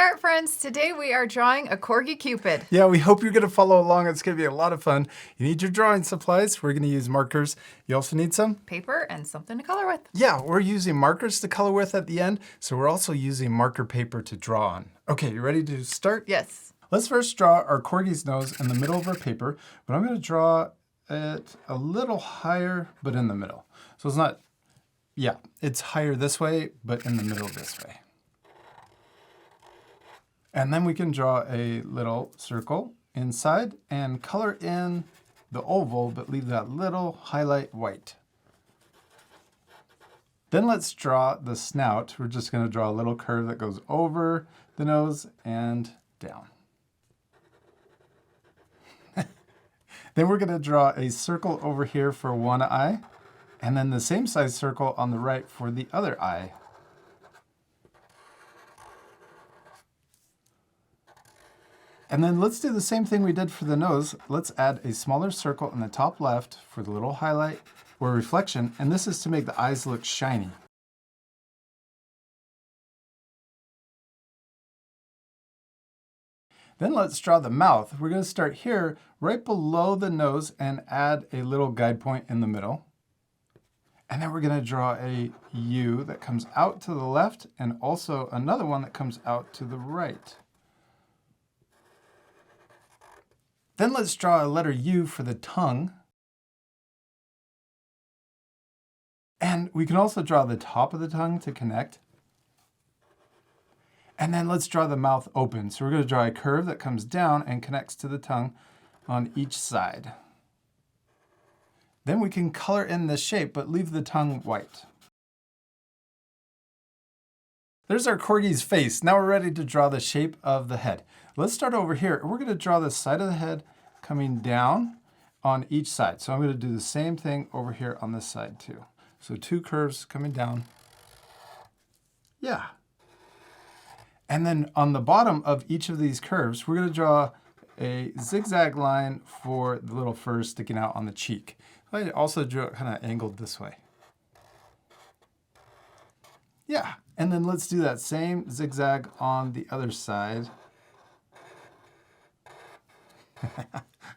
there, friends. Today we are drawing a Corgi Cupid. Yeah, we hope you're going to follow along. It's going to be a lot of fun. You need your drawing supplies. We're going to use markers. You also need some Paper and something to color with. Yeah, we're using markers to color with at the end. So we're also using marker paper to draw on. Okay, you ready to start? Yes. Let's first draw our Corgi's nose in the middle of our paper. But I'm going to draw it a little higher, but in the middle. So it's not, yeah, it's higher this way, but in the middle this way. And then we can draw a little circle inside and color in the oval, but leave that little highlight white. Then let's draw the snout. We're just going to draw a little curve that goes over the nose and down. Then we're going to draw a circle over here for one eye, and then the same size circle on the right for the other eye. And then let's do the same thing we did for the nose. Let's add a smaller circle in the top left for the little highlight or reflection, and this is to make the eyes look shiny. Then let's draw the mouth. We're going to start here right below the nose and add a little guide point in the middle. And then we're going to draw a U that comes out to the left and also another one that comes out to the right. Then let's draw a letter U for the tongue. And we can also draw the top of the tongue to connect. And then let's draw the mouth open. So we're going to draw a curve that comes down and connects to the tongue on each side. Then we can color in this shape, but leave the tongue white. There's our Corgi's face. Now we're ready to draw the shape of the head. Let's start over here. We're going to draw the side of the head coming down on each side. So I'm going to do the same thing over here on this side too. So two curves coming down. Yeah. And then on the bottom of each of these curves, we're going to draw a zigzag line for the little fur sticking out on the cheek. I also drew it kind of angled this way. Yeah. And then let's do that same zigzag on the other side.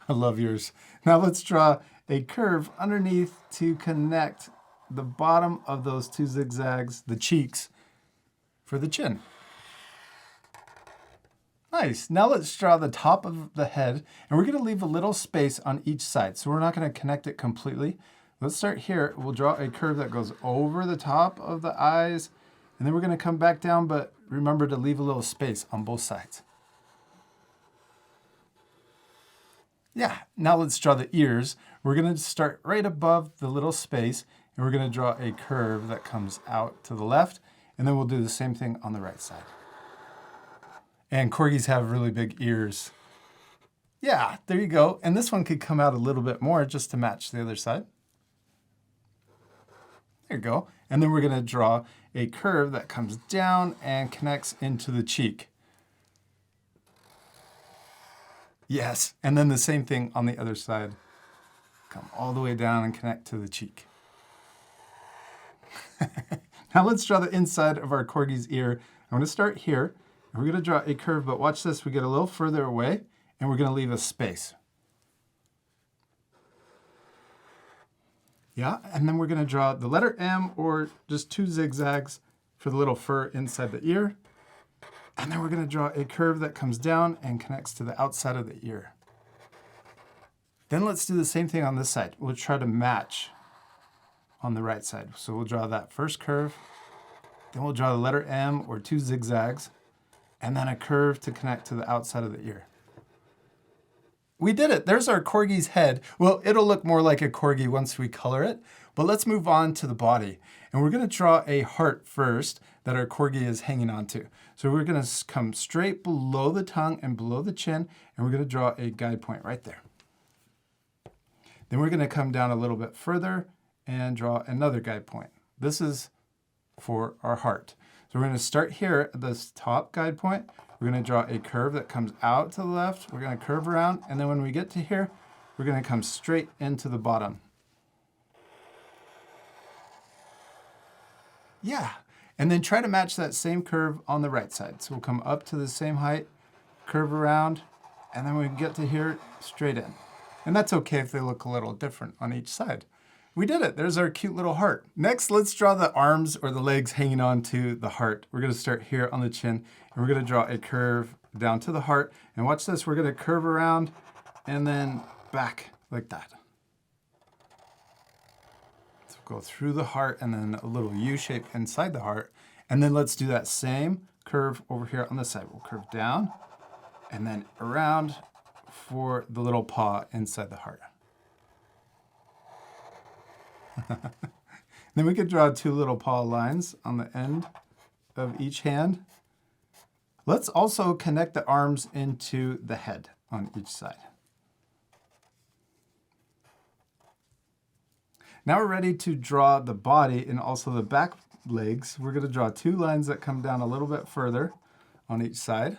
I love yours. Now let's draw a curve underneath to connect the bottom of those two zigzags, the cheeks, for the chin. Nice. Now let's draw the top of the head, and we're going to leave a little space on each side. So we're not going to connect it completely. Let's start here. We'll draw a curve that goes over the top of the eyes, and then we're going to come back down, but remember to leave a little space on both sides. Yeah, now let's draw the ears. We're going to start right above the little space, and we're going to draw a curve that comes out to the left, and then we'll do the same thing on the right side. And Corgis have really big ears. Yeah, there you go. And this one could come out a little bit more just to match the other side. There you go. And then we're going to draw a curve that comes down and connects into the cheek. Yes, and then the same thing on the other side. Come all the way down and connect to the cheek. Now let's draw the inside of our Corgi's ear. I'm going to start here. And we're going to draw a curve, but watch this. We get a little further away, and we're going to leave a space. Yeah, and then we're going to draw the letter M or just two zigzags for the little fur inside the ear. And then we're going to draw a curve that comes down and connects to the outside of the ear. Then let's do the same thing on this side. We'll try to match on the right side. So we'll draw that first curve. Then we'll draw the letter M or two zigzags, and then a curve to connect to the outside of the ear. We did it. There's our Corgi's head. Well, it'll look more like a Corgi once we color it, but let's move on to the body. And we're going to draw a heart first that our Corgi is hanging onto. So we're going to come straight below the tongue and below the chin, and we're going to draw a guide point right there. Then we're going to come down a little bit further and draw another guide point. This is for our heart. So we're going to start here at this top guide point. We're going to draw a curve that comes out to the left. We're going to curve around, and then when we get to here, we're going to come straight into the bottom. Yeah, And then try to match that same curve on the right side. So we'll come up to the same height, curve around, and then we can get to here, straight in. And that's okay if they look a little different on each side. We did it. There's our cute little heart. Next, let's draw the arms or the legs hanging on to the heart. We're gonna start here on the chin, and we're gonna draw a curve down to the heart. And watch this, we're gonna curve around and then back like that. So go through the heart and then a little U shape inside the heart. And then let's do that same curve over here on the side. We'll curve down and then around for the little paw inside the heart. Then we could draw two little paw lines on the end of each hand. Let's also connect the arms into the head on each side. Now we're ready to draw the body and also the back legs. We're going to draw two lines that come down a little bit further on each side.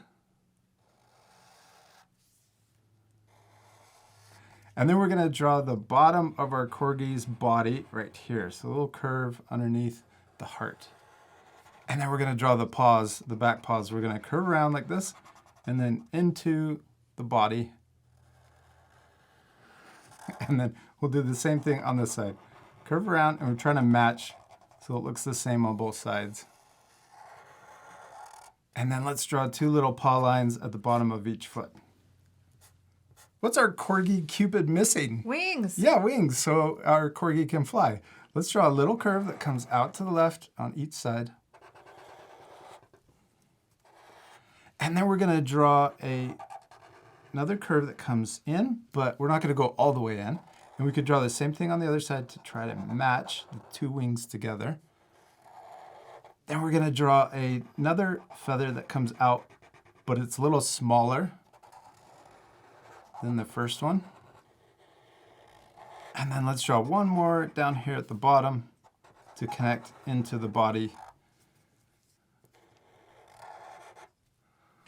And then we're going to draw the bottom of our Corgi's body right here. So a little curve underneath the heart. And then we're going to draw the paws, the back paws. We're going to curve around like this and then into the body. And then we'll do the same thing on this side. Curve around, and we're trying to match so it looks the same on both sides. And then let's draw two little paw lines at the bottom of each foot. What's our Corgi Cupid missing? Wings. Yeah, wings, so our Corgi can fly. Let's draw a little curve that comes out to the left on each side. And then we're gonna draw another curve that comes in, but we're not gonna go all the way in. And we could draw the same thing on the other side to try to match the two wings together. Then we're gonna draw another feather that comes out, but it's a little smaller than the first one. And then let's draw one more down here at the bottom to connect into the body.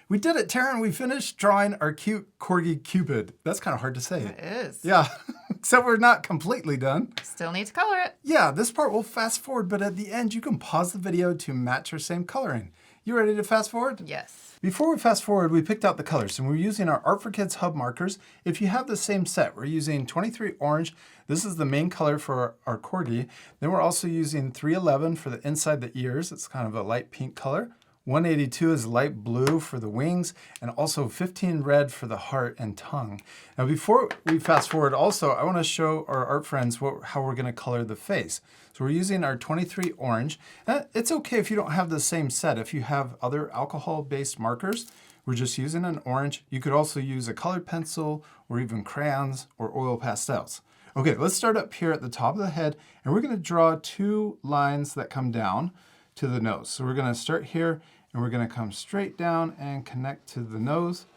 We did it, Teryn. We finished drawing our cute Corgi Cupid. That's kind of hard to say. It is. Yeah, except we're not completely done. Still need to color it. Yeah, this part will fast forward, but at the end you can pause the video to match your same coloring. You ready to fast forward? Yes. Before we fast forward, we picked out the colors, and we're using our Art for Kids hub markers. If you have the same set, we're using 23 orange. This is the main color for our Corgi. Then we're also using 311 for the inside the ears. It's kind of a light pink color. 182 is light blue for the wings, and also 15 red for the heart and tongue. Now before we fast forward also, I want to show our art friends how we're going to color the face. So we're using our 23 orange. It's okay if you don't have the same set. If you have other alcohol-based markers, we're just using an orange. You could also use a colored pencil or even crayons or oil pastels. Okay, let's start up here at the top of the head, and we're going to draw two lines that come down to the nose. So we're going to start here, and we're going to come straight down and connect to the nose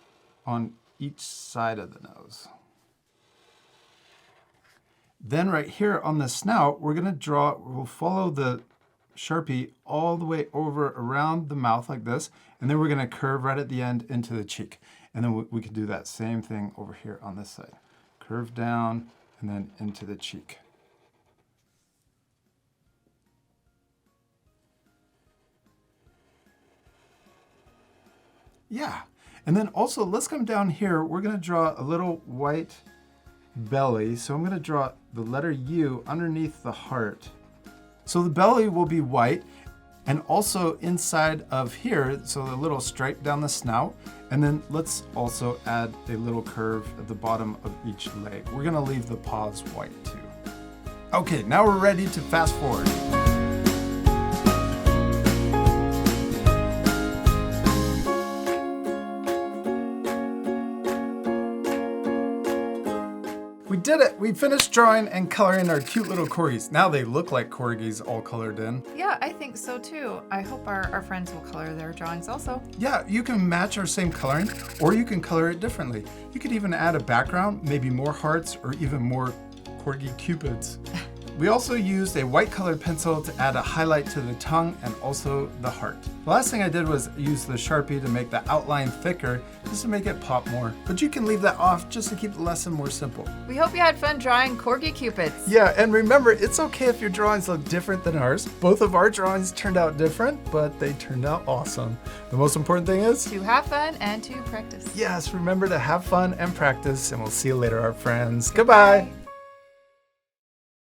on each side of the nose. Then right here on the snout, we're going to we'll follow the Sharpie all the way over around the mouth like this, and then we're going to curve right at the end into the cheek. And then we can do that same thing over here on this side. Curve down and then into the cheek. Yeah, and then also let's come down here. We're gonna draw a little white belly. So I'm gonna draw the letter U underneath the heart. So the belly will be white, and also inside of here, so a little stripe down the snout. And then let's also add a little curve at the bottom of each leg. We're gonna leave the paws white too. Okay, now we're ready to fast forward. We did it! We finished drawing and coloring our cute little corgis. Now they look like corgis all colored in. Yeah, I think so too. I hope our friends will color their drawings also. Yeah, you can match our same coloring, or you can color it differently. You could even add a background, maybe more hearts, or even more Corgi Cupids. We also used a white colored pencil to add a highlight to the tongue and also the heart. The last thing I did was use the Sharpie to make the outline thicker, just to make it pop more. But you can leave that off just to keep the lesson more simple. We hope you had fun drawing Corgi Cupids. Yeah, and remember, it's okay if your drawings look different than ours. Both of our drawings turned out different, but they turned out awesome. The most important thing is To have fun and to practice. yes, remember to have fun and practice, and we'll see you later, our friends. Goodbye.